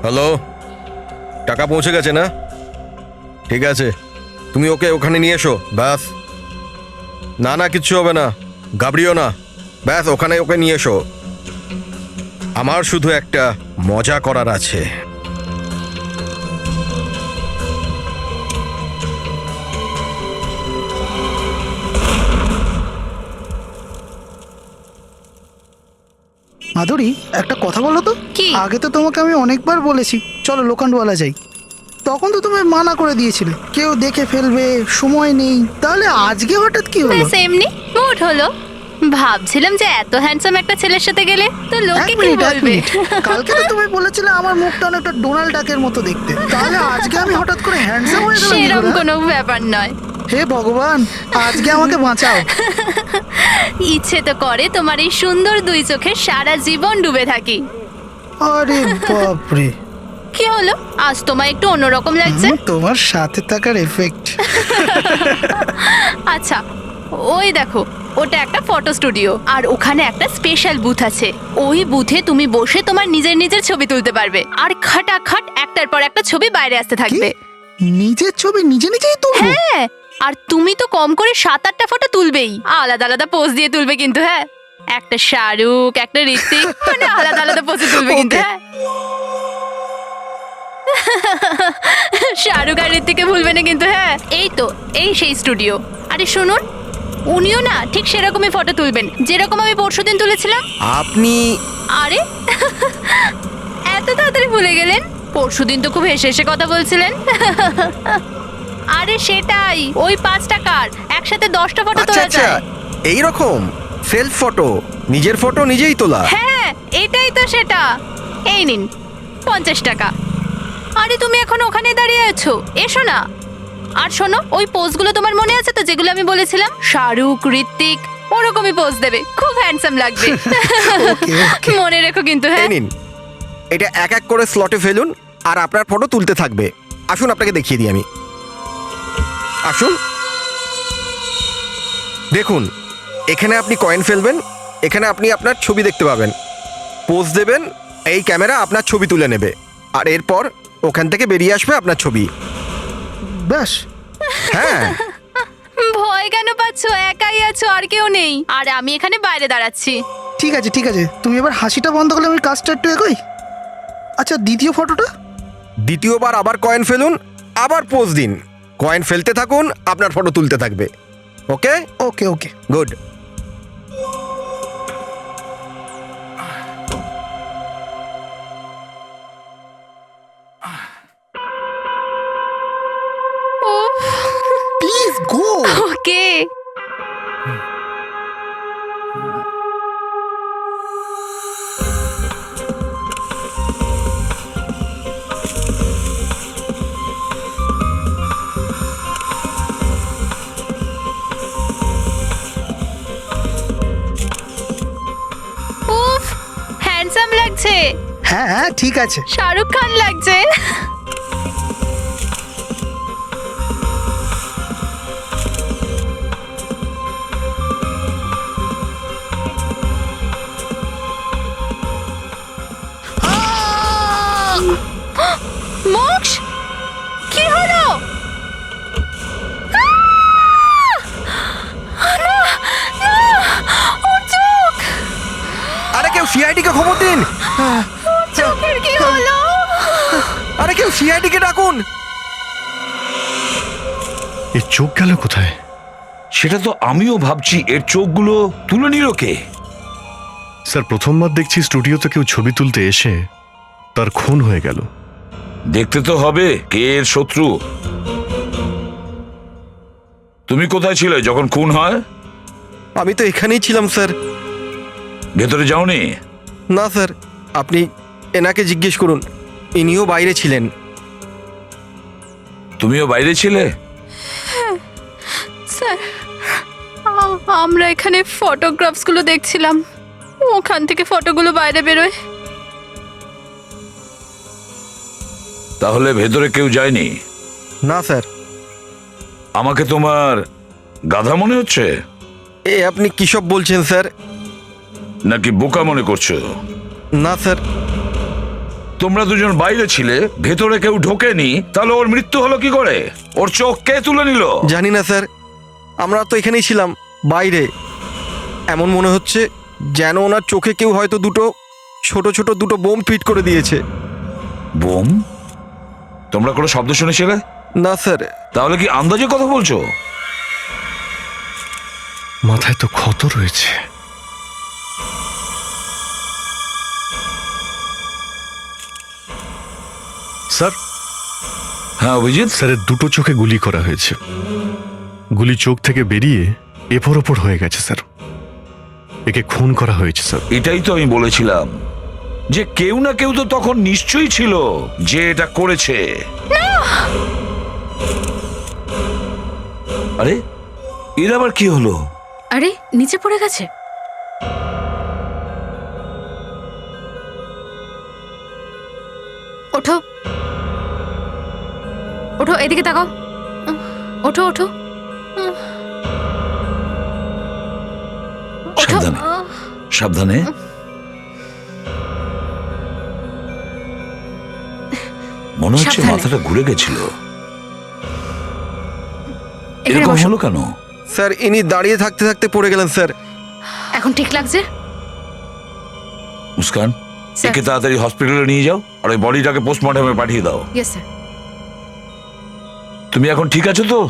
Hello, টাকা পৌঁছে গেছে না? ঠিক আছে, তুমি ওকে ওখানে নিয়ে এসো। ব্যাস, না না কিচ্ছু হবে না, ঘাবড়িও না। ব্যাস ওখানে ওকে নিয়ে এসো। আমার শুধু একটা মজা করার আছে। মাধুরী, একটা কথা বলো তো। কি? আগে তো তোমাকে আমি অনেকবার বলেছি চলো লোকান্ডওয়ালা যাই, তখন তো তুমি মানা করে দিয়েছিলে কেউ দেখে ফেলবে, সময় নেই। তাহলে আজকে হঠাৎ কি হলো? ব্যাস এমনি মুড হলো। ভাবছিলাম যে এত হ্যান্ডসাম একটা ছেলের সাথে গেলে তো লোকে এক কি মিনিট, এক বলবে। মিনিট। কালকে তো তুমি বলেছিলে আমার মুখটা অনেকটা ডোনাল্ড ডাকের মতো দেখতে, তাহলে আজকে আমি হঠাৎ করে হ্যান্ডসাম হয়ে গেলাম কি সেরকম করে? কোনো ব্যাপার নয়। হে ভগবান, আজকে আমাকে বাঁচাও। ইচ্ছে তো করে তোমার এই সুন্দর দুই চোখে সারা জীবন ডুবে থাকি। আরে বাপরে, কি হলো, আজ তোমার একটু অন্যরকম লাগছে? তোমার সাথে থাকার এফেক্ট। আচ্ছা, ওই দেখো, ওটা একটা ফটো স্টুডিও, আর ওখানে একটা স্পেশাল বুথ আছে। ওই বুথে তুমি বসে তোমার নিজের নিজের ছবি তুলতে পারবে, আর খাটাখাট একটার পর একটা ছবি বাইরে আসতে থাকবে। নিজের ছবি নিজে নিজেই তুলবো? হ্যাঁ, আর তুমি তো কম করে 7-8টা ফটো তুলবেই, আলাদা আলাদা পোজ দিয়ে তুলবে কিন্তু। হ্যাঁ, একটা শাহরুখ, একটা ঋত্বিক, মানে আলাদা আলাদা পোজে তুলবে কিন্তু। Okay. হ্যাঁ, শাহরুখ আর ঋত্বিককে ভুলবে না কিন্তু। হ্যাঁ, এই তো, এই সেই স্টুডিও। আরে শুনুন, উনিও না ঠিক সেরকমই ফটো তুলবেন যেরকম আমি পরশুদিন তুলেছিলাম। আপনি আরে এত তাড়াতাড়ি ভুলে গেলেন? পরশুদিন তো খুব হেসে হেসে কথা বলছিলেন। আরে সেটাই, ওই 5 টাকার একসাথে 10টা ফটো আচ্ছা তোলা আচ্ছা, যায়। এইরকম সেলফ ফটো, নিজের ফটো নিজেই তোলা। হ্যাঁ, এটাই তো সেটা। এই নিন 50 টাকা। আরে তুমি এখন ওখানে দাঁড়িয়ে আছো, এসো না। আর শোনো, ওই পোজগুলো তোমার মনে আছে তো যেগুলো আমি বলেছিলাম? শাহরুখ, ঋত্বিক, ওরকমই পোজ দেবে, খুব হ্যান্ডসাম লাগবে। Okay, okay. মনে রেখো কিন্তু। হ্যাঁ, এই নিন, এটা এক এক করে স্লটে ফেলুন আর আপনার ফটো তুলতে থাকবে। আসুন আপনাকে দেখিয়ে দিই আমি। আসুন, দেখুন, এখানে আপনি কয়েন ফেলবেন, এখানে আপনি আপনার ছবি দেখতে পাবেন, পোজ দেবেন, এই ক্যামেরা আপনার ছবি তুলে নেবে, আর এরপর ওখান থেকে বেরিয়ে আসবে আপনার ছবি। ব্যাস। হ্যাঁ, ভয় কেন পাচ্ছো? একাই আছো, আর কেউ নেই, আর আমি এখানে বাইরে দাঁড়াচ্ছি। ঠিক আছে ঠিক আছে, তুমি এবার হাসিটা বন্ধ করলে আমি কাজটা একটু এগোই। আচ্ছা, দ্বিতীয় ফটোটা? দ্বিতীয়বার আবার কয়েন ফেলুন, আবার পোজ দিন, কয়েন ফেলতে থাকুন, আপনার ফটো তুলতে থাকবে। Okay, okay okay. Good. Please go. Okay. উফ, হ্যান্ডসাম লাগছে। হ্যাঁ হ্যাঁ ঠিক আছে। শাহরুখ খান লাগছে। মোক্ষ, কি হলো? না, না, ওর চোখ, আরে কেউ সিআইডি কে খবর দিন, চোখের কি হলো? আরে কেউ সিআইডি কে ডাকুন। এর চোখ গেল কোথায়? সেটা তো আমিও ভাবছি, এর চোখগুলো তুলে নিল কে? স্যার, প্রথমবার দেখছি স্টুডিওতে কেউ ছবি তুলতে এসে তার খুন হয়ে গেল। দেখতে তো হবে কে এর শত্রু। তুমি কোথায় ছিলে যখন খুন হয়? আমি তো এখানেই ছিলাম স্যার। ভেতরে যাওনি? না স্যার, আপনি এনাকে জিজ্ঞেস করুন, ইনিও বাইরে ছিলেন। তুমিও বাইরে ছিলে? স্যার, আমরা এখানে ফটোগ্রাফসগুলো দেখছিলাম, ওখান থেকে ফটোগুলো বাইরে বেরোয়। তাহলে ভেতরে কেউ যায়নি? না স্যার। আমাকে তোমার গাধা মনে হচ্ছে এ আপনি কী সব বলছেন স্যার? নাকি বোকা মনে করছো? না স্যার। তোমরা দুজন বাইরে ছিলে, ভেতরে কেউ ঢোকেনি, তাহলে ওর মৃত্যু হলো কি করে? ওর চোখ কে তুলে নিল? জানি না স্যার, আমরা তো এখানেই ছিলাম বাইরে। এমন মনে হচ্ছে যেন ওনার চোখে কেউ হয়তো ছোট ছোট দুটো বোম ফিট করে দিয়েছে। বোম? তোমরা কোনো শব্দ শুনেছিলে? না স্যার। তাহলে কি আন্দাজে কথা বলছো? মাথায় তো ক্ষত রয়েছে। স্যার, হ্যাঁ অভিজিৎ, স্যারের দুটো চোখে গুলি করা হয়েছে। গুলি চোখ থেকে বেরিয়ে এপর ওপর হয়ে গেছে স্যার। একে খুন করা হয়েছে স্যার। এটাই তো আমি বলেছিলাম যে কেউ না কেউ তো তখন নিশ্চয়ই ছিল যে এটা করেছে। আরে এর আবার কি হলো? আরে নিচে পড়ে গেছে। ওঠো ওঠো, এদিকে তাকাও। ওঠো ওঠো ওঠো। সাবধানে সাবধানে। মনে হচ্ছে সাবধানে। মাথাটা ঘুরে গেছিল। এখানে এরকম বসো। হলো কেন? স্যার, ইনি দাঁড়িয়ে থাকতে থাকতে পড়ে গেলেন স্যার। এখন ঠিক লাগছে? মুস্কান, স্যার। একে তাড়াতাড়ি হসপিটালে নিয়ে যাও আর ওই বডিটাকে পোস্টমর্টমে পাঠিয়ে দাও। Yes sir. তুমি এখন ঠিক আছো তো?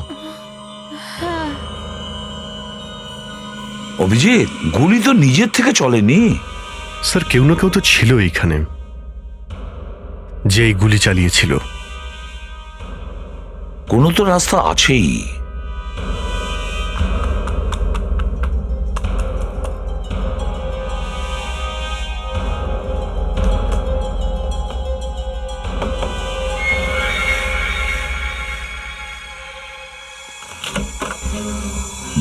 অভিজিৎ, গুলি তো নিজের থেকে চলেনি। স্যার, কেউ না কেউ তো ছিল এইখানে যে এই গুলি চালিয়েছিল। কোনো তো রাস্তা আছেই।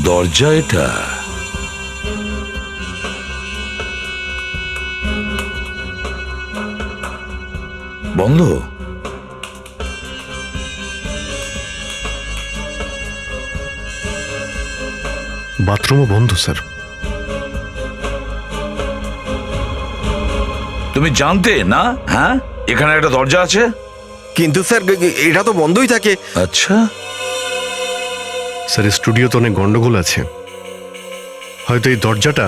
দরজা এটা। বন্ধ। বাথরুমও বন্ধ স্যার। তুমি জানতে না? হ্যাঁ, এখানে একটা দরজা আছে। কিন্তু স্যার, এটা তো বন্ধই থাকে। আচ্ছা, স্যার, স্টুডিওতে অনেক গন্ডগোল আছে। হয়তো এই দরজাটা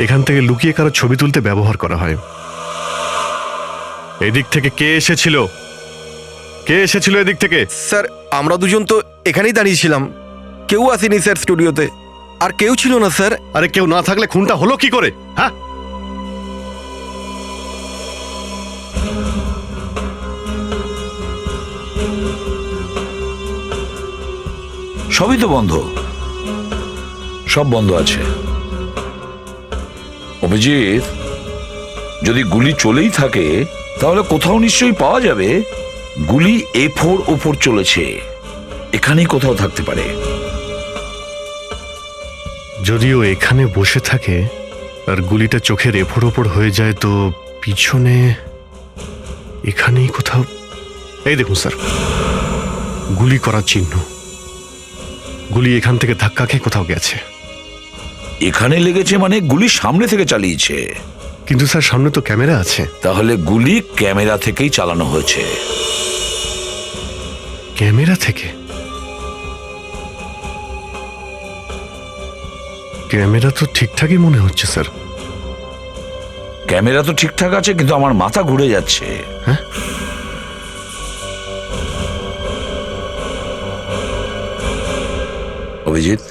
এখান থেকে লুকিয়ে কারো ছবি তুলতে ব্যবহার করা হয়। এদিক থেকে কে এসেছিল? কে এসেছিল এদিক থেকে? স্যার, আমরা দুজন তো এখানেই দাঁড়িয়েছিলাম। কেউ আসেনি স্যার স্টুডিওতে। আর কেউ ছিল না স্যার। আরে কেউ না থাকলে খুনটা হলো কি করে? হ্যাঁ, সবই তো বন্ধ, সব বন্ধ আছে। অভিজিৎ, যদি গুলি চলেই থাকে তাহলে কোথাও নিশ্চয়ই পাওয়া যাবে। গুলি এ4 ওপর চলেছে, এখানেই কোথাও থাকতে পারে। যদিও এখানে বসে থাকে আর গুলিটা চোখের এফোড় ওপর হয়ে যায়, তো পিছনে এখানেই কোথাও। এই দেখুন স্যার, গুলি করার চিহ্ন। গুলি এখান থেকে ধাক্কা খেয়ে কোথাও গেছে। এখানে লেগেছে মানে গুলি সামনে থেকে চালিয়েছে। কিন্তু স্যার, সামনে তো ক্যামেরা আছে। তাহলে গুলি ক্যামেরা থেকেই চালানো হয়েছে। ক্যামেরা থেকে? ক্যামেরা তো ঠিকঠাকই মনে হচ্ছে স্যার। ক্যামেরা তো ঠিকঠাক আছে, কিন্তু আমার মাথা ঘুরে যাচ্ছে। হ্যাঁ? অভিজিৎ,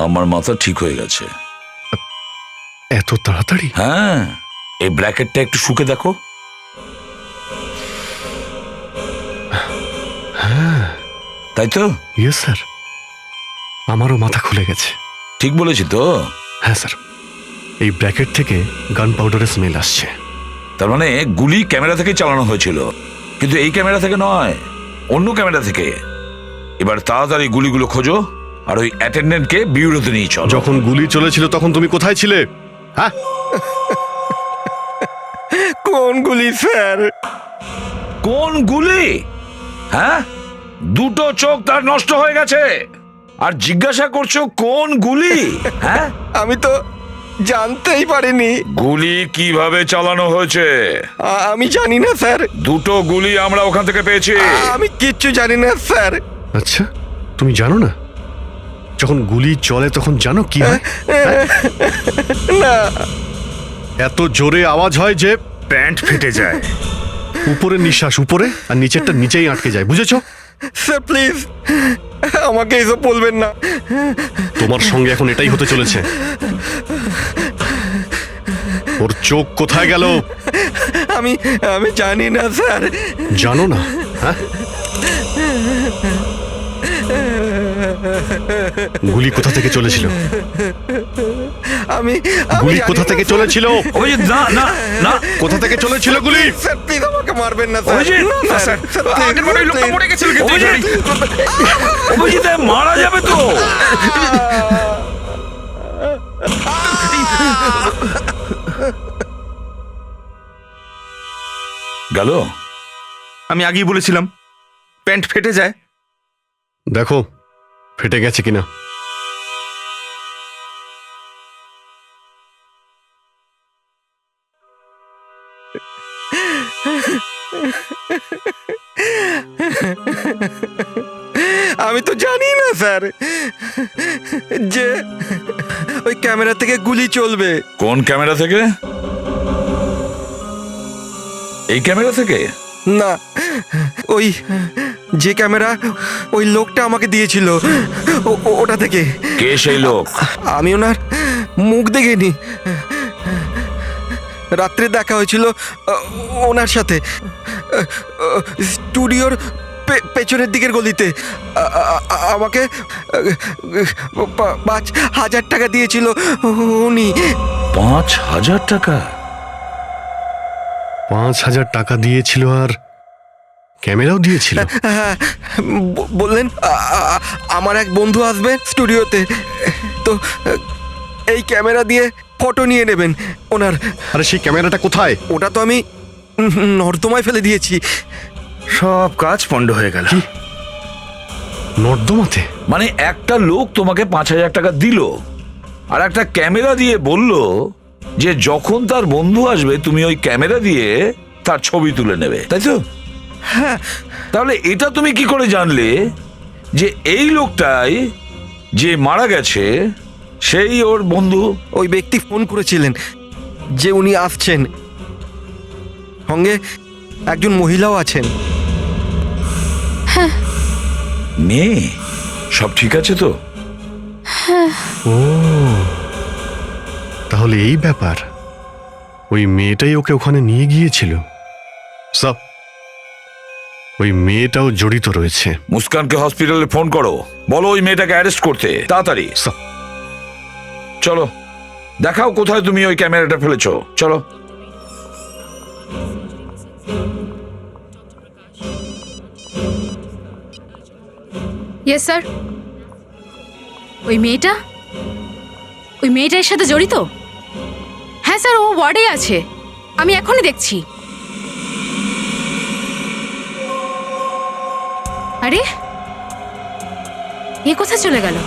আমার মাথা ঠিক হয়ে গেছে। এত তাড়াতাড়ি? হ্যাঁ, এই ব্র্যাকেটটা একটু শুকে দেখো। হ্যাঁ, তাই তো? ইয়েস স্যার, আমারও মাথা খুলে গেছে। ঠিক বলেছি তো? হ্যাঁ স্যার, এই ব্র্যাকেট থেকে গান পাউডারের স্মেল আসছে। তার মানে গুলি ক্যামেরা থেকে চালানো হয়েছিল, কিন্তু এই ক্যামেরা থেকে নয়, অন্য ক্যামেরা থেকে। এবার তাড়াতাড়ি গুলিগুলো খোঁজো আর ওই অ্যাটেন্ডেন্টকে বিউরোতে নিয়ে চলো। যখন গুলি চলেছিল তখন তুমি কোথায় ছিলে? হ্যাঁ, কোন গুলি স্যার? কোন গুলি? হ্যাঁ, দুটো চোখ তার নষ্ট হয়ে গেছে আর জিজ্ঞাসা করছো কোন গুলি? হ্যাঁ, আমি তো জানতেই পারিনি। গুলি কিভাবে চালানো হয়েছে? আমি জানি না স্যার। দুটো গুলি আমরা ওখান থেকে পেয়েছি। আমি কিচ্ছু জানি না স্যার। আচ্ছা, তুমি জানো না? যখন গুলি চলে তখন জানো কি হয়? না এত জোরে আওয়াজ হয় যে প্যান্ট ফেটে যায়। উপরে নিঃশ্বাস উপরে আর নিচেরটা নিচেই আটকে যায়, বুঝেছো? স্যার প্লিজ আমাকে এসব বলবেন না। তোমার সঙ্গে এখন এটাই হতে চলেছে। ওর চোখ কোথায় গেল? আমি আমি জানি না স্যার। জানো না? হ্যাঁ, গুলি কোথা থেকে চলেছিল? আমি গুলি জানি কোথা না, থেকে স্যার। চলেছিল? অভিজিৎ, না না না। কোথা থেকে চলেছিল গুলি? স্যার প্লিজ আমাকে মারবেন না স্যার। অভিজিৎ, না, স্যার স্যার, please, আগের বারে ওই লোকটা please। মরে গেছিল কিন্তু অভিজিৎ, অভিজিৎ এ মারা যাবে তো। গেল? আমি আগেই বলেছিলাম প্যান্ট ফেটে যায়। দেখো ফেটে গেছে কিনা। আমি তো জানি না স্যার যে ওই ক্যামেরা থেকে গুলি চলবে। কোন ক্যামেরা থেকে? এই ক্যামেরা থেকে? না, ওই যে ক্যামেরা ওই লোকটা আমাকে দিয়েছিল ওটা থেকে। কে সেই লোক? আমি ওনার মুখ দেখিনি। রাত্রে দেখা হয়েছিল ওনার সাথে স্টুডিওর পেছনের দিকের গলিতে। আমাকে 5,000 টাকা দিয়েছিল উনি। 5,000 টাকা? 5,000 টাকা দিয়েছিল আর ক্যামেরাও দিয়েছিল। হ্যাঁ, বললেন আমার এক বন্ধু আসবে স্টুডিওতে, তো এই ক্যামেরা দিয়ে ফটো নিয়ে নেবেন ওনার। আরে সেই ক্যামেরাটা কোথায়? ওটা তো আমি নর্দমায় ফেলে দিয়েছি। সব কাজ পণ্ড হয়ে গেল। নর্দমাতে? মানে একটা লোক তোমাকে 5,000 টাকা দিল আর একটা ক্যামেরা দিয়ে বলল যে যখন তার বন্ধু আসবে তুমি ওই ক্যামেরা দিয়ে তার ছবি তুলে নেবে, তাই তো? হ্যাঁ। তাহলে এটা তুমি কি করে জানলে যে এই লোকটাই যে মারা গেছে সেই ওর বন্ধু? ওই ব্যক্তি ফোন করেছিলেন যে উনি আসছেন, সঙ্গে একজন মহিলাও আছেন। মেয়ে সব ঠিক আছে তো? ও, তাহলে এই ব্যাপার। ওই মেয়েটাই ওকে ওখানে নিয়ে গিয়েছিল। সব ওই মেয়েটাও জড়িত রয়েছে। মুস্কানকে হসপিটালে ফোন করো, বলো ওই মেয়েটাকে অ্যারেস্ট করতে তাড়াতাড়ি। সব চলো দেখাও কোথায় তুমি ওই ক্যামেরাটা ফেলেছো, চলো। Yes sir. ওই মেয়েটা এর সাথে জড়িত? হ্যাঁ স্যার, ও ওয়ার্ডে আছে, আমি এখনই দেখছি। আরে এ কোথায় চলে গেল?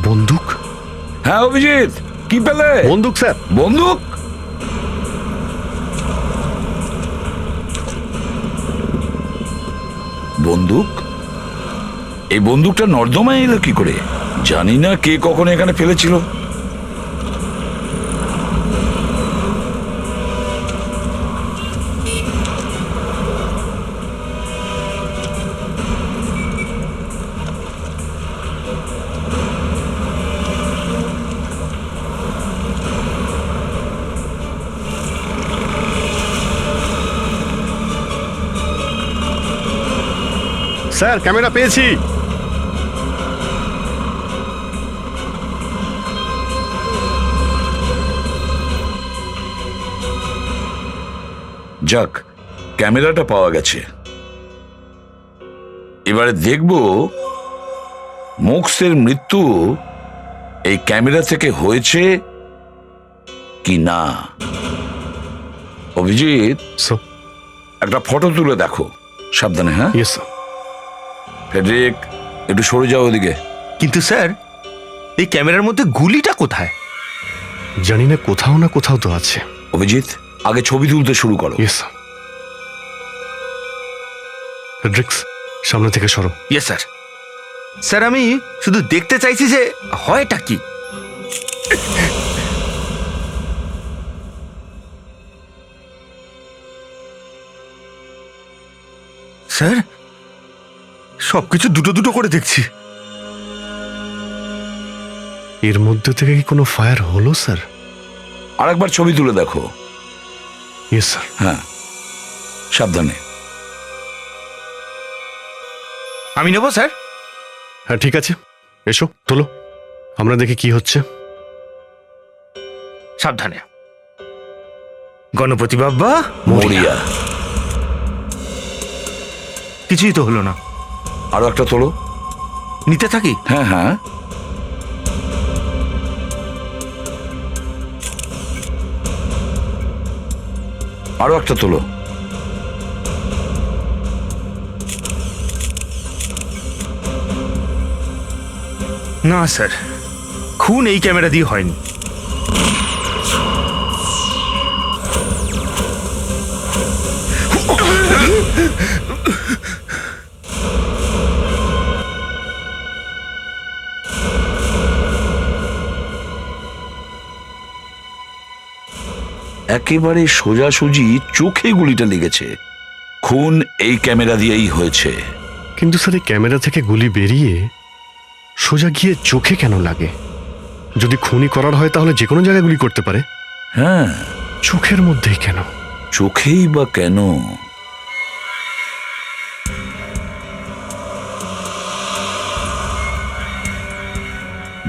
বন্দুক? হ্যাঁ অভিজিৎ, কি পেলে? বন্দুক স্যার। বন্দুক? বন্দুক? এই বন্দুকটা নর্দমায় এলো কি করে? জানি না কে কখন এখানে ফেলেছিল। স্যার ক্যামেরা পেয়েছি। যাক, ক্যামেরাটা পাওয়া গেছে। এবারে দেখব মোক্সের মৃত্যু এই ক্যামেরা থেকে হয়েছে কি না। অভিজিৎ, স্যার। একটা ফটো তুলে দেখো, সাবধানে। হ্যাঁ ইয়েস স্যার। ফেডরিক, একটু সরে যাও ওদিকে। কিন্তু স্যার, এই ক্যামেরার মধ্যে গুলিটা কোথায়? জানি না, কোথাও না কোথাও তো আছে। অভিজিৎ, আগে ছবি তুলতে শুরু করো। Yes sir. ফেডরিক্স, সামনে থেকে সরো। Yes sir. স্যার, আমি শুধু দেখতে চাইছি যে হয়টা কি। স্যার, সবকিছু দুটো দুটো করে দেখছি। এর মধ্যে থেকে কি কোনো ফায়ার হলো স্যার? আরেকবার ছবি তুলে দেখো। Yes sir. হ্যাঁ, সাবধানে। আমি নেবো স্যার। হ্যাঁ ঠিক আছে, এসো তোলো, আমরা দেখি কি হচ্ছে। সাবধানে। গণপতি বাবা, মরিয়া। কিছুই তো হলো না। আরো একটা তোলো। নিতে থাকি। হ্যাঁ হ্যাঁ, আরো একটা তোলো। না স্যার, খুন এই ক্যামেরা দিয়ে হয়নি। একেবারে সোজাসুজি চোখে গুলিটা লেগেছে। খুন এই ক্যামেরা দিয়েই হয়েছে। কিন্তু স্যার, এই ক্যামেরা থেকে গুলি বেরিয়ে সোজা গিয়ে চোখে কেন লাগে? যদি খুনি করার হয় তাহলে যে কোনো জায়গায় গুলি করতে পারে, হ্যাঁ, চোখের মধ্যেই কেন? চোখেই বা কেন?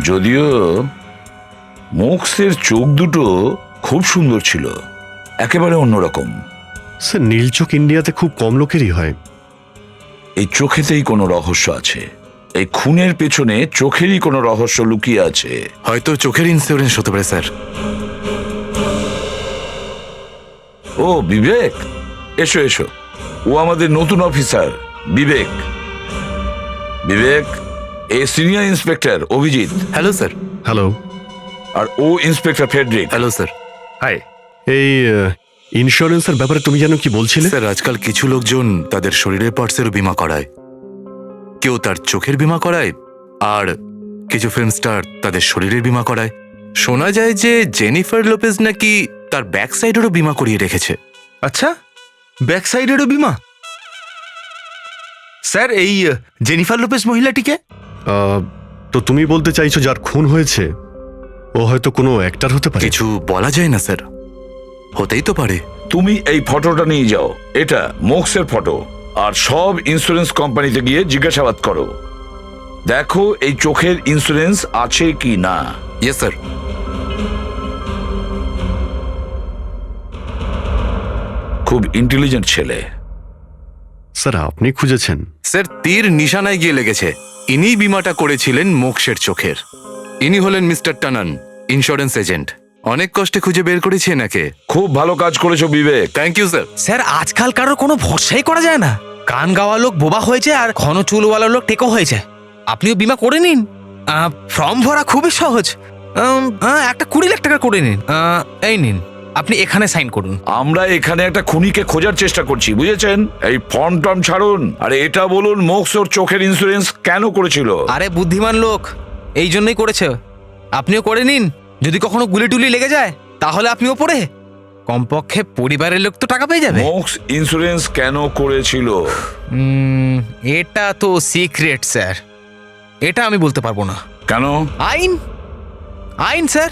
যদিও মোক্সের চোখ দুটো খুব সুন্দর ছিল, একেবারে অন্যরকম। স্যার, নীল চোখ ইন্ডিয়াতে খুব কম লোকেরই হয়। এই চোখেতেই কোনো রহস্য আছে। এই খুনের পেছনে চোখেরই কোনো রহস্য লুকিয়ে আছে। হয়তো চোখের ইন্স্যুরেন্স হতে পারে স্যার। ও বিবেক, এসো এসো। ও আমাদের নতুন অফিসার বিবেক। বিবেক, এ senior inspector Abhijit. Hello sir. Hello. আর ও inspector Frederick. Hello sir. Hi. এই ইন্স্যুরেন্সের ব্যাপারে তুমি যেন কি বলছিলে? স্যার, আজকাল কিছু লোকজন তাদের শরীরের পার্টসেরও বীমা করায়। কেউ তার চোখের বীমা করায়, আর কিছু ফিল্ম স্টার তাদের শরীরের বীমা করায়। শোনা যায় যে জেনিফার লোপেজ নাকি তার ব্যাক সাইডেরও বীমা করিয়ে রেখেছে। আচ্ছা, ব্যাক সাইডেরও বিমা? স্যার, এই জেনিফার লোপেজ মহিলাটিকে? তো তুমি বলতে চাইছো যার খুন হয়েছে ও হয়তো কোনো অ্যাক্টর হতে পারে? কিছু বলা যায় না স্যার, হতেই তো পারে। তুমি এই ফটোটা নিয়ে যাও, এটা মোক্সের ফটো। আর সব ইন্স্যুরেন্স কোম্পানিতে গিয়ে জিজ্ঞাসাবাদ করো, দেখো এই চোখের ইন্স্যুরেন্স আছে কি না। Yes sir. খুব ইন্টেলিজেন্ট ছেলে। স্যার, আপনি খুঁজেছেন? স্যার, তীর নিশানায় গিয়ে লেগেছে। ইনি বীমাটা করেছিলেন মোক্ষের চোখের। ইনি হলেন মিস্টার টানান, ইন্স্যুরেন্স এজেন্ট। অনেক কষ্টে খুঁজে বের করেছি এনাকে। খুব ভালো কাজ করেছো Bibek. Thank you sir. Sir, আজকাল কারোর কোনো ভরসাই করা যায় না। গান গাওয়া লোক বোবা হয়েছে আর ঘন চুলওয়ালা লোক টেকো হয়েছে। আপনিও বীমা করে নিন। ফর্ম ভরা খুবই সহজ। একটা 20 লাখ টাকা করে নিন। এই নিন, আপনি এখানে সাইন করুন। আমরা এখানে একটা খুনিকে খোঁজার চেষ্টা করছি, বুঝেছেন? এই ফর্ম টর্ম ছাড়ুন, আর এটা বলুন মোক্স ওর চোখের ইন্স্যুরেন্স কেন করেছিল? আরে বুদ্ধিমান লোক, এই জন্যই করেছে। আপনিও করে নিন। যদি কখনো গুলি টুলি লেগে যায় তাহলে আপনিও পড়ে কমপক্ষে পরিবারের লোক তো টাকা পেয়ে যাবে। মোক্স ইন্স্যুরেন্স কেন করেছিল? এটা তো সিক্রেট স্যার, এটা আমি বলতে পারবো না। কেন? আইন, আইন স্যার,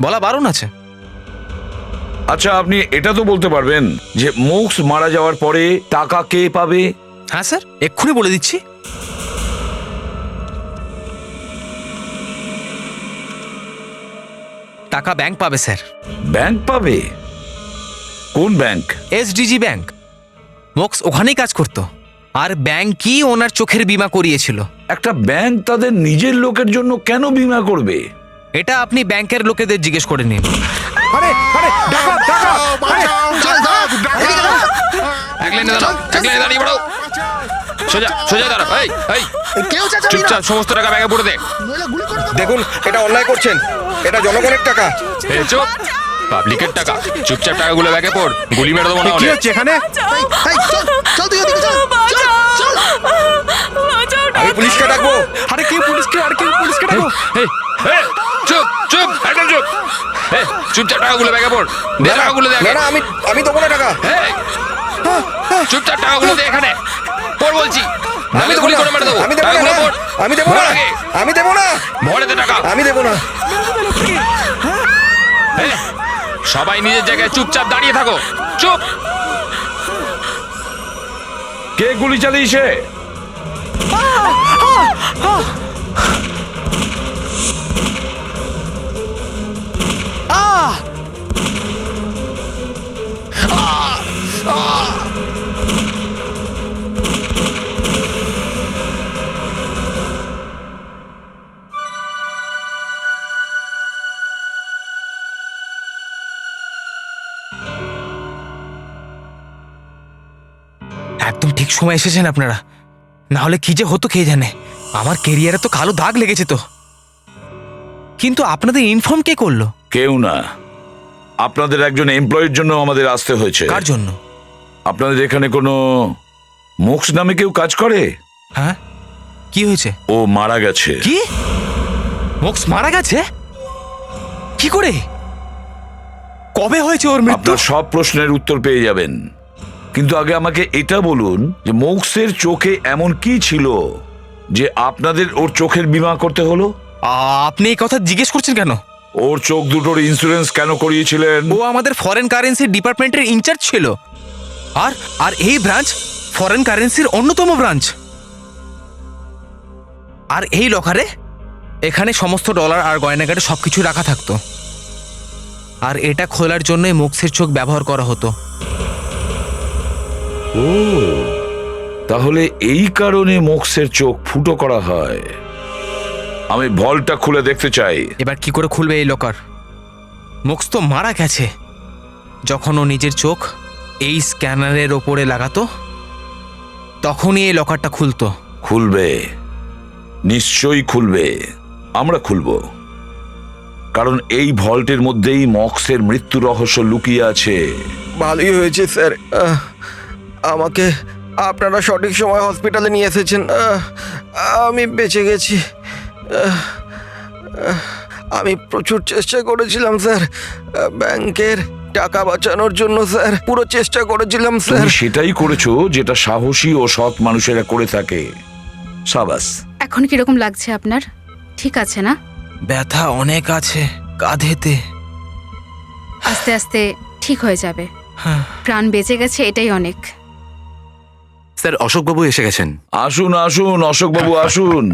বলা বারণ আছে। আচ্ছা, আপনি এটা তো বলতে পারবেন যে মোক্স মারা যাওয়ার পরে টাকা কে পাবে? হ্যাঁ স্যার, এক্ষুনি বলে দিচ্ছি। টাকা ব্যাংক পাবে স্যার। ব্যাংক পাবে? কোন ব্যাংক? SDG bank. মোক্স ওখানেই কাজ করতো, আর ব্যাংকই ওনার চোখের বীমা করিয়েছিল। একটা ব্যাংক তাদের নিজের লোকের জন্য কেন বীমা করবে? এটা আপনি ব্যাংকের লোকেদের জিজ্ঞেস করে নিন। আরে আরে ডাকাত ডাকাত চল দাঁড়া, এদিকে দাঁড়া। এক লাইনে দাঁড়াও, এক লাইনে দাঁড়িয়ে পড়ো। সোজা সোজা দাঁড়াও। এই কেউ চেঁচাবি না, চুপচাপ সমস্ত টাকা ব্যাগে পড়ে দে। নইলে গুলি করে দেবো। দেখুন এটা অন্যায় করছেন, এটা জনগণের টাকা। এই চুপ, পাবলিকের টাকা। চুপচাপ টাকাগুলো ব্যাগে পড়, গুলি মেরে দেবো না কি হলে। হচ্ছে এখানে? এই, চল চল, তুই ওদিকে চল, চল, চল। আমি পুলিশকে ডাকবো। আরে কেউ পুলিশকে, আর কেউ পুলিশকে ডাকো। এই, এই, চুপ চুপ, একদম চুপ। এই, চুপচাপ টাকাগুলো ব্যাগে পড়, দে টাকাগুলো দে না আগে। না, আমি দেবো না টাকা। এই, চুপচাপ টাকাগুলো দে এখানে। পড় বলছি, আমি নাহলে দেবো গুলি না, করে মেরে দেবো। আমি দেবো টাকাগুলো না, পড়। আমি দেবো পড় না, আগে। আমি দেবো না, ভরে দে টাকা। আমি দেবো না। এই, সবাই নিজের জায়গায় চুপচাপ দাঁড়িয়ে থাকো। চুপ। কে গুলি চালিয়েছে? একদম ঠিক সময় এসেছেন আপনারা, না হলে কি যে হতো কে জানে। আমার কেরিয়ারে তো কালো দাগ লেগেছে তো। কিন্তু আপনাদের ইনফর্ম কে করলো? কেউ না, আপনাদের একজন এমপ্লয়ির জন্য আমাদের আসতে হয়েছে। কার জন্য? আপনাদের এখানে কোনো মোক্স নামে কেউ কাজ করে? হ্যাঁ, কি হয়েছে? ও মারা গেছে। কি? মোক্স মারা গেছে? কি করে? কবে হয়েছে ওর মৃত্যু? আপনার সব প্রশ্নের উত্তর পেয়ে যাবেন, কিন্তু আগে আমাকে এটা বলুন যে মোক্সের চোখে এমন কি ছিল যে আপনাদের ওর চোখের বীমা করতে হলো? আপনি এই কথা জিজ্ঞেস করছেন কেন? ওর চোখ দুটোর ইন্স্যুরেন্স কেন করিয়েছিলেন? ও আমাদের ফরেন কারেন্সি ডিপার্টমেন্টের ইনচার্জ ছিল, আর আর এই ব্রাঞ্চ ফরেন কারেন্সির অন্যতম ব্রাঞ্চ। আর এই লকারে এখানে সমস্ত ডলার আর গয়নাগাটে সবকিছু রাখা থাকতো, আর এটা খোলার জন্যই মোক্সের চোখ ব্যবহার করা হতো। ও, তাহলে এই কারণে মোক্সের চোখ ফুটো করা হয়। আমি ভলটা খুলে দেখতে চাই। এবার কি করে খুলবে এই লকার? মোক্স তো মারা গেছে। যখন ও নিজের চোখ এই স্ক্যানারের ওপরে লাগাতো তখনই এই লকারটা খুলতো। খুলবে, নিশ্চয়ই খুলবে। আমরা খুলব, কারণ এই ভল্টের মধ্যেই মক্সের মৃত্যু রহস্য লুকিয়ে আছে। ভালোই হয়েছে স্যার, আমাকে আপনারা সঠিক সময় হসপিটালে নিয়ে এসেছেন। আমি বেঁচে গেছি। আমি প্রচুর চেষ্টা করেছিলাম স্যার, ব্যাংকের টাকা বাঁচানোর জন্য স্যার, পুরো চেষ্টা করেছিলাম স্যার। তুমি সেটাই করেছো যেটা সাহসী ও সৎ মানুষেরা করে থাকে। সাবাস। এখন কিরকম লাগছে আপনার? ঠিক আছে না? ব্যথা অনেক আছে কাঁধেতে। আস্তে আস্তে ঠিক হয়ে যাবে। হ্যাঁ। প্রাণ বেঁচে গেছে, এটাই অনেক। স্যার, অশোকবাবু এসে গেছেন। আসুন আসুন, অশোকবাবু আসুন।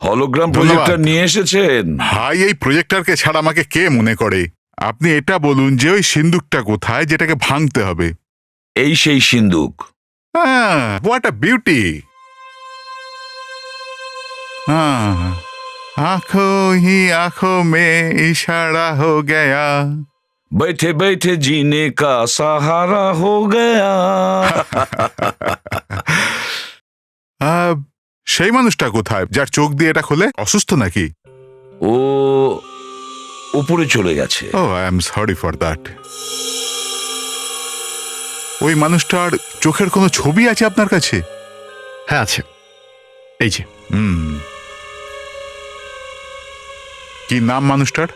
হলোগ্রাম প্রজেক্টর নিয়ে এসেছেন। ভাই, এই প্রজেক্টরকে ছাড়া আমাকে কে মনে করে? আপনি এটা বলুন যে ওই সিন্দুকটা কোথায় যেটাকে ভাঙতে হবে? এই সেই সিন্দুক। হ্যাঁ, হোয়াট আ বিউটি। हाँ, आंखों ही आंखों में इशारा हो गया। बैठे बैठे जीने का सहारा हो गया। সেই মানুষটা কোথায় যার চোখ দিয়ে এটা খোলে? অসুস্থ নাকি? ও উপরে চলে গেছে। Oh, I am sorry for that. ওই মানুষটার চোখের কোনো ছবি আছে আপনার কাছে? হ্যাঁ আছে, এই যে। কি নাম মানুষটার?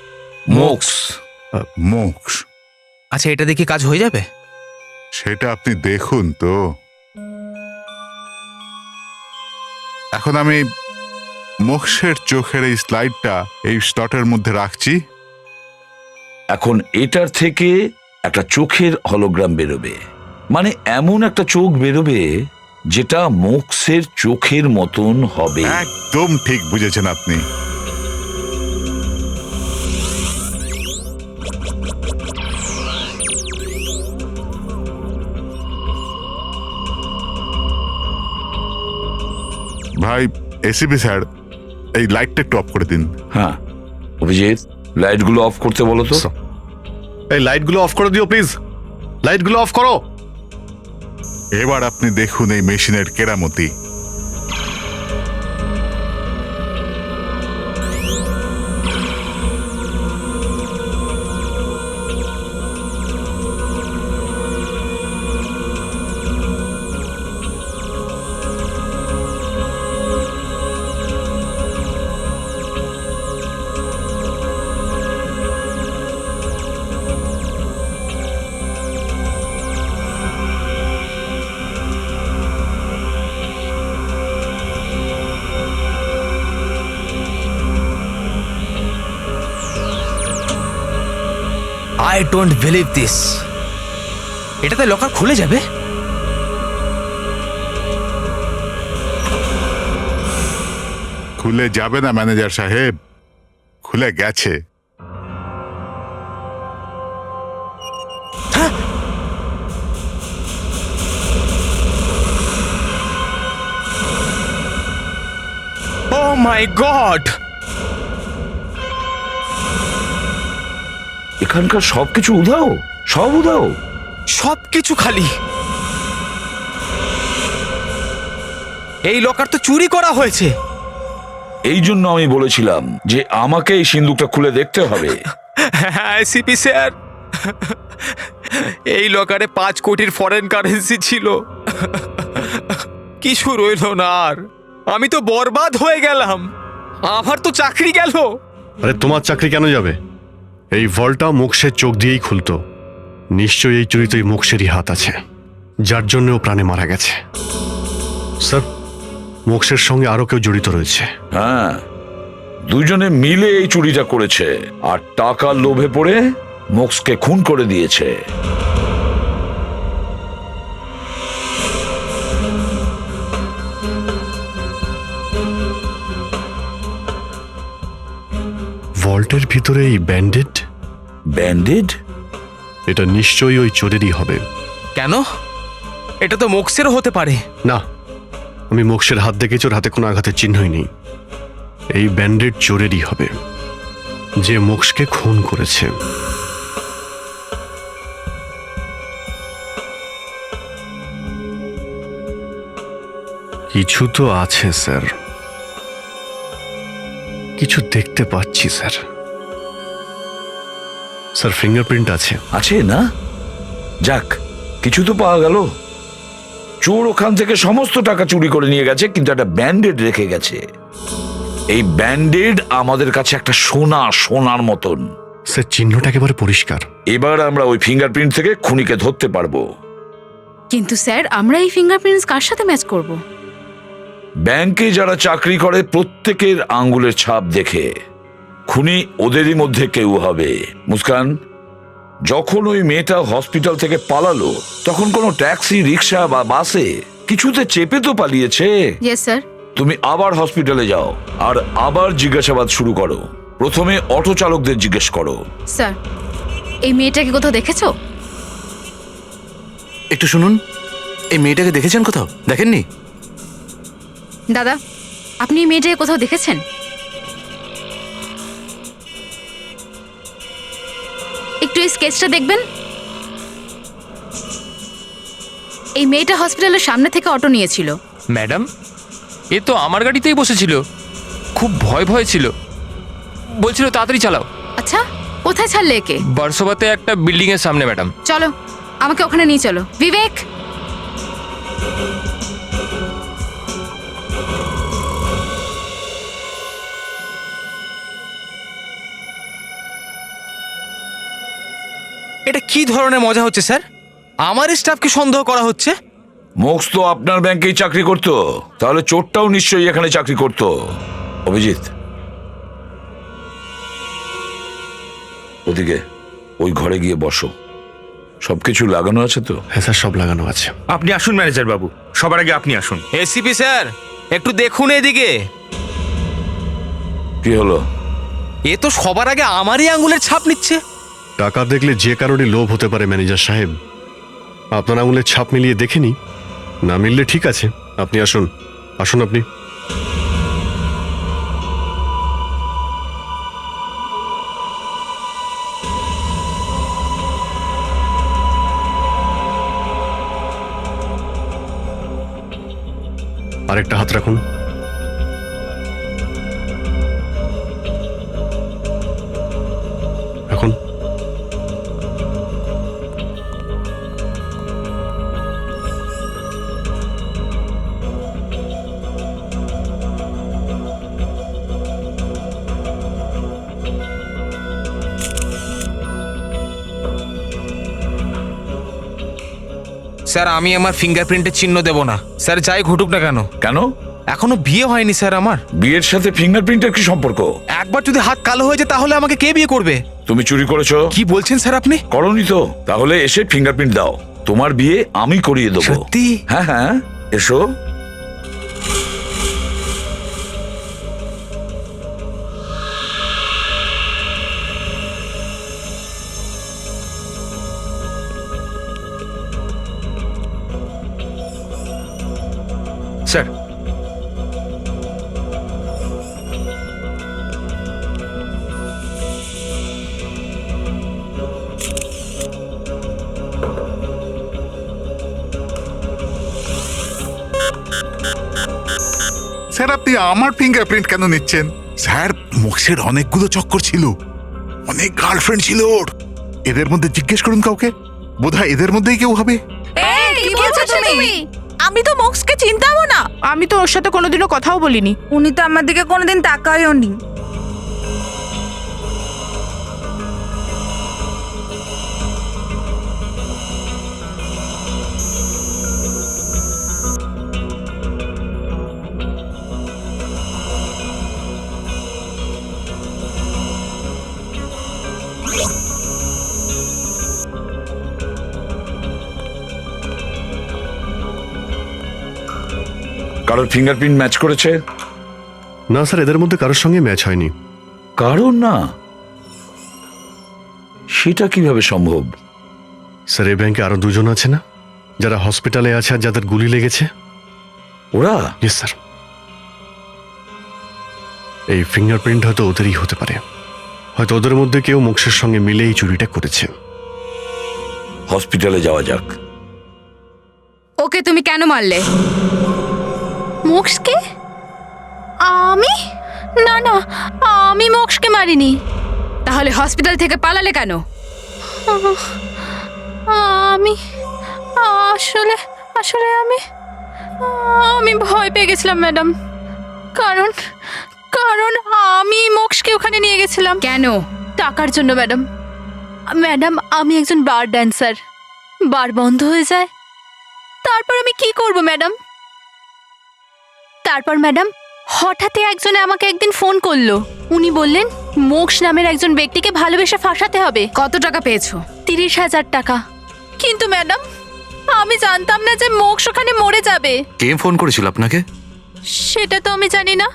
মোক্স। মোক্স। আচ্ছা, এটা দেখি কাজ হয়ে যাবে? সেটা আপনি দেখুন তো। এখন আমি মোক্সের চোখের এই স্লাইডটা এই স্লটের মধ্যে রাখছি। এখন এটার থেকে একটা চোখের হলোগ্রাম বেরোবে, মানে এমন একটা চোখ বেরোবে যেটা মোক্সের চোখের মতন হবে। একদম ঠিক বুঝেছেন আপনি। ভাই এসিপি স্যার, এই লাইটটা একটু অফ করে দিন। হ্যাঁ অভিজিৎ, লাইটগুলো অফ করতে বলো তো। এই লাইটগুলো অফ করে দিও প্লিজ, লাইটগুলো অফ করো। এবার আপনি দেখুন এই মেশিনের কেরামতি। I don't believe this. এটাতে লকার খুলে যাবে? খুলে যাবে না ম্যানেজার সাহেব, খুলে গেছে। Oh my God! এখানকার সবকিছু উধাও, সব উধাও, সবকিছু খালি। এই লকার তো চুরি করা হয়েছে। এই জন্য আমি বলেছিলাম যে আমাকে এই সিন্দুকটা খুলে দেখতে হবে। সিপি স্যার, এই লকারে 5 কোটির ফরেন কারেন্সি ছিল, কিছু রইল না আর। আমি তো বরবাদ হয়ে গেলাম, আমার তো চাকরি গেল। আরে তোমার চাকরি কেন যাবে? এই ভলটা মোক্ষের চোখ দিয়েই খুলতো। নিশ্চয়ই এই চুরিতে মোক্ষেরই হাত আছে, যার জন্য ও প্রাণে মারা গেছে। স্যার, মোক্ষের সঙ্গে আরো কেউ জড়িত রয়েছে। হ্যাঁ, দুজনে মিলে এই চুরিটা করেছে আর টাকার লোভে পড়ে মোক্সকে খুন করে দিয়েছে। ভল্টের ভিতরে এই ব্যান্ডেড? ব্যান্ডেড? এটা নিশ্চয়ই ওই চোরেরই হবে। কেন? এটা তো মোক্সেরও হতে পারে। না, আমি মোক্ষের হাত দেখেছি, ওর হাতে কোনো আঘাতের চিহ্নই নেই। এই ব্যান্ডেড চোরেরই হবে, যে মোক্ষকে খুন করেছে। কিছু তো আছে স্যার, কিছু দেখতে পাচ্ছি স্যার। স্যার, ফিঙ্গারপ্রিন্ট আছে। আছে না? যাক, কিছু তো পাওয়া গেল। চোর ওখান থেকে সমস্ত টাকা চুরি করে নিয়ে গেছে, কিন্তু একটা ব্যান্ডেড রেখে গেছে। এই ব্যান্ডেড আমাদের কাছে একটা সোনার মতন। স্যার, চিহ্নটা একেবারে পরিষ্কার। এবার আমরা ওই ফিঙ্গারপ্রিন্ট থেকে খুনিকে ধরতে পারবো। কিন্তু স্যার, আমরা এই ফিঙ্গারপ্রিন্টস কার সাথে ম্যাচ করব? ব্যাংকে যারা চাকরি করে প্রত্যেকের আঙ্গুলের ছাপ দেখে খুনি ওদেরই মধ্যে কেউ হবে। মুস্কান, যখন ওই মেয়েটা হসপিটাল থেকে পালালো তখন কোনো ট্যাক্সি, রিক্সা বা বাসে কিছুতে চেপে তো পালিয়েছে। Yes sir. তুমি আবার হসপিটালে যাও আর আবার জিজ্ঞাসাবাদ শুরু করো। প্রথমে অটো চালকদের জিজ্ঞেস করো। স্যার, এই মেয়েটাকে কোথাও দেখেছো? একটু শুনুন, এই মেয়েটাকে দেখেছেন কোথাও? দেখেননি? দাদা, আপনি এই মেয়েটাকে কোথাও দেখেছেন? একটু এই স্কেচটা দেখবেন। এই মেয়েটা হসপিটালের সামনে থেকে অটো নিয়েছিল। ম্যাডাম, এ তো আমার গাড়িতেই বসেছিল, খুব ভয় ভয় ছিল, বলছিল তাড়াতাড়ি চালাও। আচ্ছা, কোথায় ছাড়লে একে? বারসোবাতে একটা বিল্ডিং এর সামনে ম্যাডাম। চলো, আমাকে ওখানে নিয়ে চলো। বিবেক, এটা কি ধরনের মজা হচ্ছে স্যার? আমার স্টাফকে সন্দেহ করা হচ্ছে। মোক্স তো আপনার ব্যাংকেই চাকরি করতো, তাহলে চোরটাও নিশ্চয়ই এখানে চাকরি করতো। অভিজিৎ, ওদিকে ওই ঘরে গিয়ে বসো। সবকিছু লাগানো আছে তো? হ্যাঁ স্যার, সব লাগানো আছে। আপনি আসুন ম্যানেজার বাবু, সবার আগে আপনি আসুন। এসিপি স্যার, একটু দেখুন এদিকে। কি হলো? এ তো সবার আগে আমারই আঙুলের ছাপ নিচ্ছে। টাকা দেখলে যে কারণে লোভ হতে পারে ম্যানেজার সাহেব। আপনার আঙুলের ছাপ মিলিয়ে দেখেনি, না মিললে ঠিক আছে। আপনি আসুন, আসুন আপনি। আরেকটা হাত রাখুন। এখন স্যার, আমি আমার ফিঙ্গারপ্রিন্টের চিহ্ন দেব না স্যার, যাই ঘটুক না কেন। কেন? এখনো বিয়ে হয়নি স্যার আমার। বিয়ের সাথে ফিঙ্গারপ্রিন্টের কি সম্পর্ক? একবার যদি হাত কালো হয়ে যায় তাহলে আমাকে কে বিয়ে করবে? তুমি চুরি করেছো? কি বলছেন স্যার আপনি? করনি তো? তাহলে এসে ফিঙ্গারপ্রিন্ট দাও, তোমার বিয়ে আমি করিয়ে দেবো। সত্যি? হ্যাঁ হ্যাঁ, এসো। স্যার, স্যার আপনি আমার ফিঙ্গারপ্রিন্ট কেন নিচ্ছেন? স্যার মোক্ষের অনেকগুলো চক্কর ছিল, অনেক গার্লফ্রেন্ড ছিল ওর। এদের মধ্যে জিজ্ঞেস করুন কাউকে, বোধহয় এদের মধ্যেই কেউ হবে। কি বলছো তুমি? আমি তো মোক্সকে চিনতামও না। আমি তো ওর সাথে কোনোদিনও কথাও বলিনি। উনি তো আমার দিকে কোনোদিন তাকায়ও নি। কারোর ফিঙ্গারপ্রিন্ট ম্যাচ করেছে? না স্যার, এদের মধ্যে কারোর সঙ্গে ম্যাচ হয়নি। কারণ না? সেটা কিভাবে সম্ভব? স্যার, এই ব্যাংকে আরো দুজন আছে না, যারা হসপিটালে আছে আর যাদের গুলি লেগেছে? ওরা? Yes sir. এই ফিঙ্গারপ্রিন্ট হয়তো ওদেরই হতে পারে। হয়তো ওদের মধ্যে কেউ মোক্ষের সঙ্গে মিলে এই চুরিটা করেছে। হসপিটালে যাওয়া যাক। ওকে তুমি কেন মারলে? মোক্ষকে? আমি? না না, আমি মোক্ষকে মারিনি। তাহলে হসপিটাল থেকে পালালে কেন? আমি আসলে আসলে আমি আমি ভয় পেয়ে গেছিলাম ম্যাডাম। কারণ কারণ আমি মোক্ষকে ওখানে নিয়ে গেছিলাম। কেন? টাকার জন্য ম্যাডাম। ম্যাডাম, আমি একজন বার ড্যান্সার। বার বন্ধ হয়ে যায়, তারপর আমি কি করব ম্যাডাম? তারপর ম্যাডাম হঠাৎই একজনে আমাকে একদিন ফোন করলো। উনি বললেন মোক্ষ নামের একজন ব্যক্তিকে ভালোবেসে ফাঁসাতে হবে। কত টাকা পেয়েছো? 30,000 টাকা। কিন্তু ম্যাডাম, আমি জানতাম না যে মোক্ষ ওখানে মরে যাবে। কে ফোন করেছিল আপনাকে? সেটা তো আমি জানি না,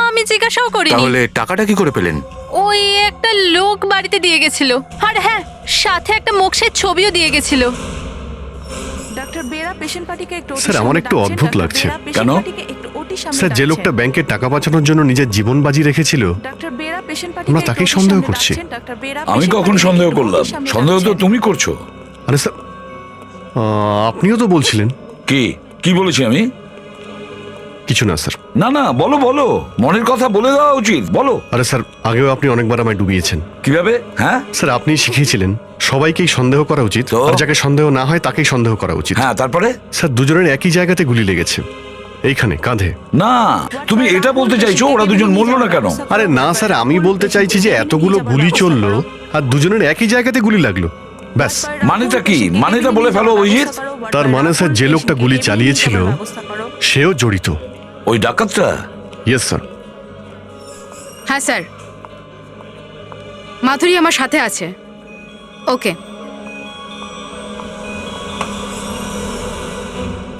আমি জিজ্ঞাসাও করিনি। তাহলে টাকাটা কি করে পেলেন? ওই একটা লোক বাড়িতে দিয়ে গেছিল। আর হ্যাঁ, সাথে একটা মোক্ষের ছবিও দিয়ে গেছিল। ডক্টর বেরা পেশেন্ট পার্টিকে একটু স্যার, আমার একটু অদ্ভুত লাগছে। কেন? স্যার, যে লোকটা ব্যাংকে টাকা বাঁচানোর জন্য নিজের জীবন বাজি রেখেছিল, ডক্টর বেরা পেশেন্ট আমরা তাকেই সন্দেহ করছি। আমি কখন সন্দেহ করলাম? সন্দেহ তো তুমি করছো। আরে স্যার, আপনিও তো বলছিলেন। কি কি বলেছি আমি? কিছু না স্যার। না না, বলো বলো, মনের কথা বলে দেওয়া উচিত, বলো। আরে স্যার, আগেও আপনি অনেকবার আমায় ডুবিয়েছেন। কিভাবে? হ্যাঁ স্যার, আপনি শিখিয়েছিলেন সবাইকেই সন্দেহ করা উচিত, তো? আর যাকে সন্দেহ না হয় তাকেই সন্দেহ করা উচিত। হ্যাঁ, তারপরে? স্যার, দুজনের একই জায়গাতে গুলি লেগেছে, এইখানে কাঁধে। না, তুমি এটা বলতে চাইছো ওরা দুজন মরলো না কেন? আরে না স্যার, আমি বলতে চাইছি যে এতগুলো গুলি চললো আর দুজনের একই জায়গাতে গুলি লাগলো, ব্যাস। মানেটা কি? মানেটা বলে ফেলো অভিজিৎ। তার মানে স্যার, যে লোকটা গুলি চালিয়েছিল সেও জড়িত। ওই ডাকাতটা? Yes sir. হ্যাঁ স্যার, মাধুরী আমার সাথে আছে। ওকে।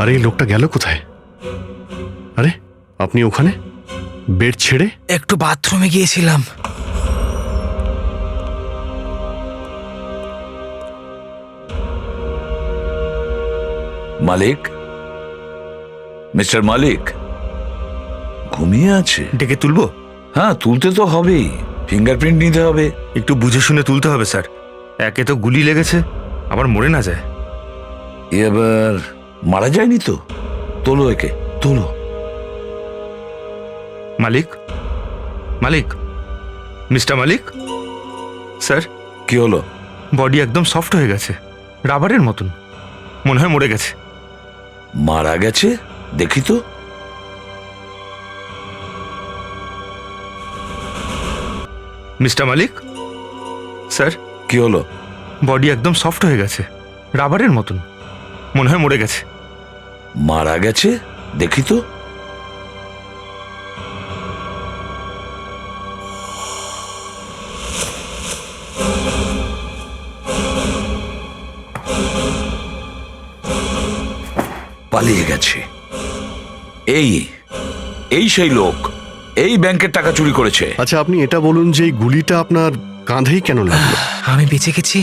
আরে এই লোকটা গেল কোথায়? আরে আপনি ওখানে বেড ছেড়ে? একটু বাথরুমে গিয়েছিলাম। মালিক, মিস্টার মালিক ঘুমিয়ে আছে। ডেকে তুলবো? হ্যাঁ, তুলতে তো হবেই, ফিঙ্গারপ্রিন্ট নিতে হবে। একটু বুঝে শুনে তুলতে হবে স্যার, একে তো গুলি লেগেছে, আবার মরে না যায়। এবার মারা যায়নি তো? তোলো একে, তোলো। মালিক, মালিক, মিস্টার মালিক। স্যার, কি হলো? বডি একদম সফট হয়ে গেছে, রাবারের মতন, মনে হয় মরে গেছে। মারা গেছে? দেখি তো। মিস্টার মালিক। স্যার, কি হলো? বডি একদম সফট হয়ে গেছে, রাবারের মতন, মনে হয় মরে গেছে। মারা গেছে? দেখি তো। পালিয়ে গেছে। এই এই সেই লোক, এই ব্যাংকের টাকা চুরি করেছে। আচ্ছা আপনি এটা বলুন যে এই গুলিটা আপনার কাঁধেই কেন লাগলো? আমি বেঁচে গেছি,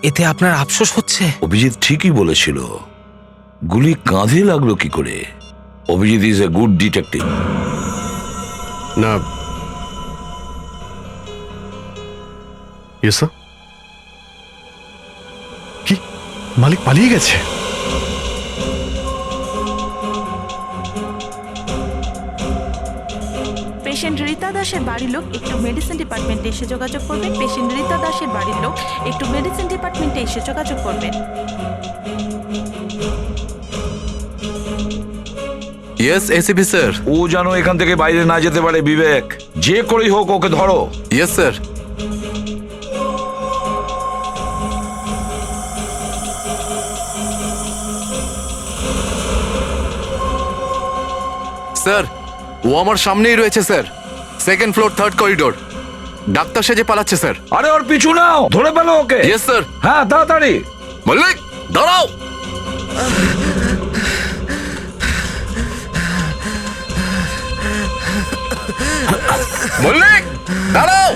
এতে আপনার আফসোস হচ্ছে? অভিজিৎ ঠিকই বলেছিল, গুলি কাঁধে লাগলো কি করে? Abhijit is a good detective. না, ইয়েস স্যার। কি মালিক পালিয়ে গেছে? পেশেন্ট রীতা দাসের বাড়ির লোক একটু মেডিসিন ডিপার্টমেন্টে এসে যোগাযোগ করবেন। পেশেন্ট রীতা দাসের বাড়ির লোক একটু মেডিসিন ডিপার্টমেন্টে এসে যোগাযোগ করবেন। Yes ACP sir. ও যেন এখান থেকে বাইরে না যেতে পারে। বিবেক, যে করেই হোক ওকে ধরো। Yes sir. স্যার, ও আমার সামনেই রয়েছে sir, second floor, third corridor. Doctor সেজে পালাচ্ছে স্যার। আরে ওর পিছু নাও, ধরে পেলো ওকে। Yes sir. হ্যাঁ, তাড়াতাড়ি। মল্লিক দাঁড়াও। মল্লিক দাঁড়াও।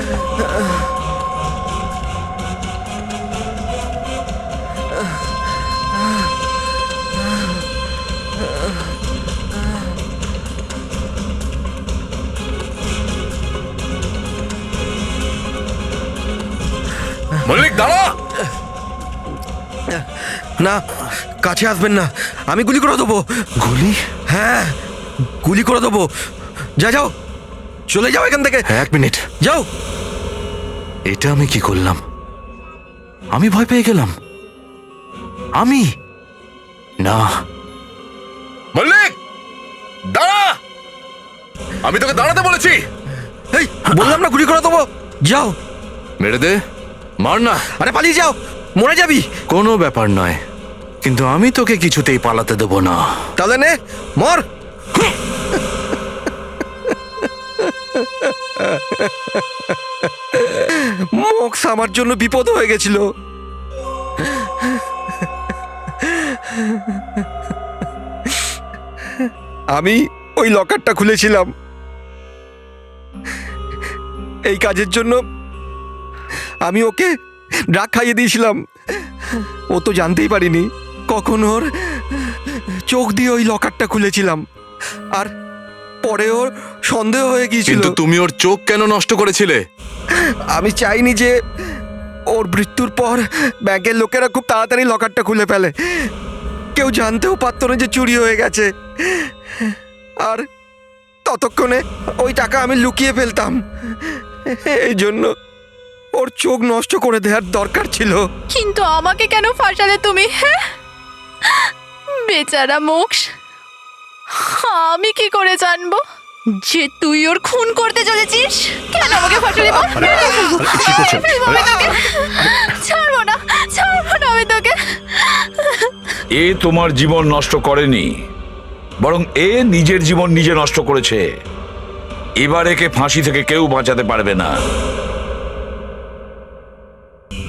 মল্লিক দাঁড়া। না, কাছে আসবেন না, আমি গুলি করে দেবো। গুলি? হ্যাঁ, গুলি করে দেবো। যাও, চলে যাও এখান থেকে। এক মিনিট, যাও। এটা আমি কি করলাম? আমি ভয় পেয়ে গেলাম। আমি না। মল্লিক দাঁড়া, আমি তোকে দাঁড়াতে বলেছি। এই বললাম না গুলি করে দেবো। যাও। মেরে দে, মার না। আরে পালিয়ে যাও, মরে যাবি। কোনো ব্যাপার নয়, কিন্তু আমি তোকে কিছুতেই পালাতে দেবো না। তাহলে নে, মর। মোক্স আমার জন্য বিপদ হয়ে গেছিল। আমি ওই লকারটা খুলেছিলাম এই কাজের জন্য। আমি ওকে ড্রাগ খাইয়ে দিয়েছিলাম, ও তো জানতেই পারিনি। কখন ওর চোখ দিয়ে ওই লকারটা খুলেছিলাম, আর পরে ওর সন্দেহ হয়ে গিয়েছিল। কিন্তু তুমি ওর চোখ কেন নষ্ট করেছিলে? আমি চাইনি যে ওর মৃত্যুর পর ব্যাংকের লোকেরা খুব তাড়াতাড়ি লকারটা খুলে ফেলে। কেউ জানতেও পারত না যে চুরি হয়ে গেছে, আর ততক্ষণে ওই টাকা আমি লুকিয়ে ফেলতাম। এই জন্য ওর চোখ নষ্ট করে দেওয়ার দরকার ছিল। কিন্তু আমাকে কেন ফাঁসালে তুমি? হ্যাঁ, বেচারা মোক্স, আমি কি করে জানবো যে তুই ওর খুন করতে চলেছিস? কেন আমাকে ফাঁসালি? ছাড়বো না, ছাড়বো না আমি তোকে। এ তোমার জীবন নষ্ট করেনি, বরং এ নিজের জীবন নিজে নষ্ট করেছে। এবার একে ফাঁসি থেকে কেউ বাঁচাতে পারবে না।